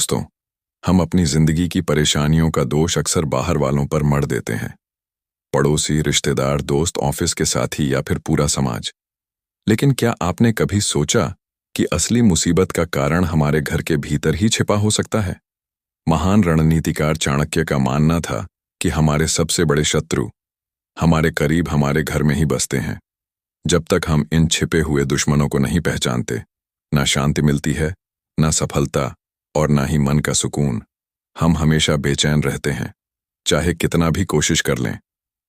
दोस्तों, हम अपनी जिंदगी की परेशानियों का दोष अक्सर बाहर वालों पर मढ़ देते हैं। पड़ोसी, रिश्तेदार, दोस्त, ऑफिस के साथी या फिर पूरा समाज। लेकिन क्या आपने कभी सोचा कि असली मुसीबत का कारण हमारे घर के भीतर ही छिपा हो सकता है? महान रणनीतिकार चाणक्य का मानना था कि हमारे सबसे बड़े शत्रु हमारे करीब, हमारे घर में ही बसते हैं। जब तक हम इन छिपे हुए दुश्मनों को नहीं पहचानते, ना शांति मिलती है, ना सफलता और ना ही मन का सुकून। हम हमेशा बेचैन रहते हैं, चाहे कितना भी कोशिश कर लें।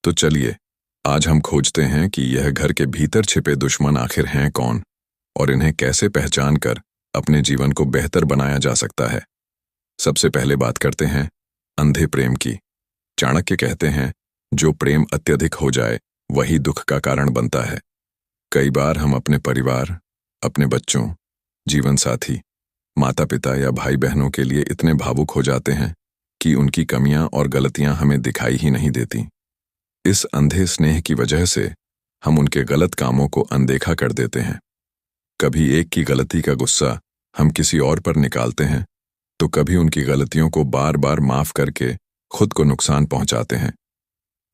तो चलिए, आज हम खोजते हैं कि यह घर के भीतर छिपे दुश्मन आखिर हैं कौन और इन्हें कैसे पहचान कर अपने जीवन को बेहतर बनाया जा सकता है। सबसे पहले बात करते हैं अंधे प्रेम की। चाणक्य कहते हैं, जो प्रेम अत्यधिक हो जाए वही दुख का कारण बनता है। कई बार हम अपने परिवार, अपने बच्चों, जीवन साथी, माता पिता या भाई बहनों के लिए इतने भावुक हो जाते हैं कि उनकी कमियां और गलतियां हमें दिखाई ही नहीं देती। इस अंधे स्नेह की वजह से हम उनके गलत कामों को अनदेखा कर देते हैं। कभी एक की गलती का गुस्सा हम किसी और पर निकालते हैं, तो कभी उनकी गलतियों को बार बार माफ करके खुद को नुकसान पहुंचाते हैं।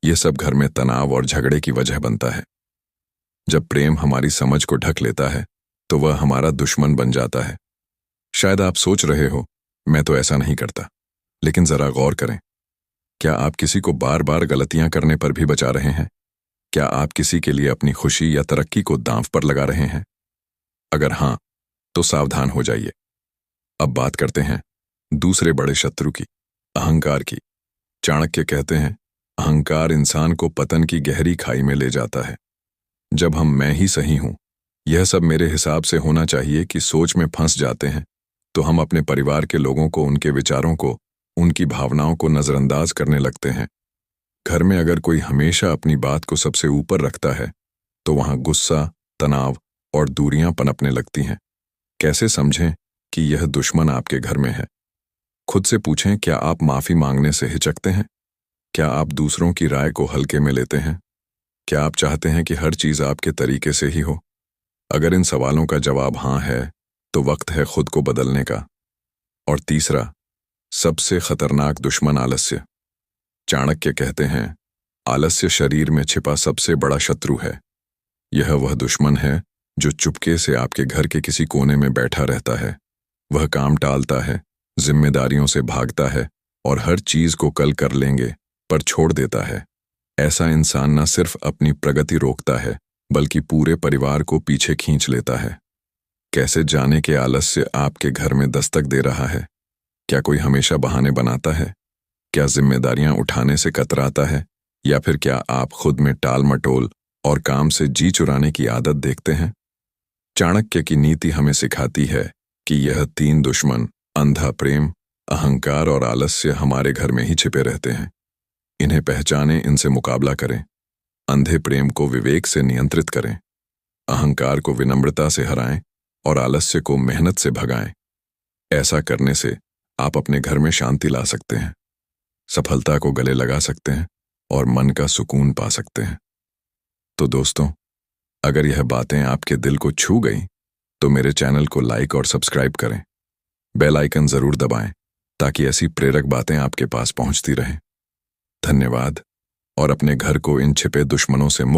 यह सब घर में तनाव और झगड़े की वजह बनता है। जब प्रेम हमारी समझ को ढक लेता है, तो वह हमारा दुश्मन बन जाता है। शायद आप सोच रहे हो, मैं तो ऐसा नहीं करता, लेकिन जरा गौर करें। क्या आप किसी को बार बार गलतियां करने पर भी बचा रहे हैं? क्या आप किसी के लिए अपनी खुशी या तरक्की को दांव पर लगा रहे हैं? अगर हां, तो सावधान हो जाइए। अब बात करते हैं दूसरे बड़े शत्रु की, अहंकार की। चाणक्य कहते हैं, अहंकार इंसान को पतन की गहरी खाई में ले जाता है। जब हम मैं ही सही हूं, यह सब मेरे हिसाब से होना चाहिए कि सोच में फंस जाते हैं, तो हम अपने परिवार के लोगों को, उनके विचारों को, उनकी भावनाओं को नजरअंदाज करने लगते हैं। घर में अगर कोई हमेशा अपनी बात को सबसे ऊपर रखता है, तो वहां गुस्सा, तनाव और दूरियां पनपने लगती हैं। कैसे समझें कि यह दुश्मन आपके घर में है? खुद से पूछें, क्या आप माफी मांगने से हिचकते हैं? क्या आप दूसरों की राय को हल्के में लेते हैं? क्या आप चाहते हैं कि हर चीज आपके तरीके से ही हो? अगर इन सवालों का जवाब हां है, तो वक्त है खुद को बदलने का। और तीसरा, सबसे खतरनाक दुश्मन आलस्य। चाणक्य कहते हैं, आलस्य शरीर में छिपा सबसे बड़ा शत्रु है। यह वह दुश्मन है जो चुपके से आपके घर के किसी कोने में बैठा रहता है। वह काम टालता है, जिम्मेदारियों से भागता है और हर चीज को कल कर लेंगे पर छोड़ देता है। ऐसा इंसान न सिर्फ अपनी प्रगति रोकता है, बल्कि पूरे परिवार को पीछे खींच लेता है। कैसे जाने के आलस्य आपके घर में दस्तक दे रहा है? क्या कोई हमेशा बहाने बनाता है? क्या जिम्मेदारियां उठाने से कतराता है? या फिर क्या आप खुद में टाल मटोल और काम से जी चुराने की आदत देखते हैं? चाणक्य की नीति हमें सिखाती है कि यह तीन दुश्मन, अंधा प्रेम, अहंकार और आलस्य, हमारे घर में ही छिपे रहते हैं। इन्हें पहचानें, इनसे मुकाबला करें। अंधे प्रेम को विवेक से नियंत्रित करें, अहंकार को विनम्रता से हराएं और आलस्य को मेहनत से भगाएं। ऐसा करने से आप अपने घर में शांति ला सकते हैं, सफलता को गले लगा सकते हैं और मन का सुकून पा सकते हैं। तो दोस्तों, अगर यह बातें आपके दिल को छू गई, तो मेरे चैनल को लाइक और सब्सक्राइब करें। बेल आइकन जरूर दबाएं ताकि ऐसी प्रेरक बातें आपके पास पहुंचती रहें। धन्यवाद, और अपने घर को इन छिपे दुश्मनों से मुक्त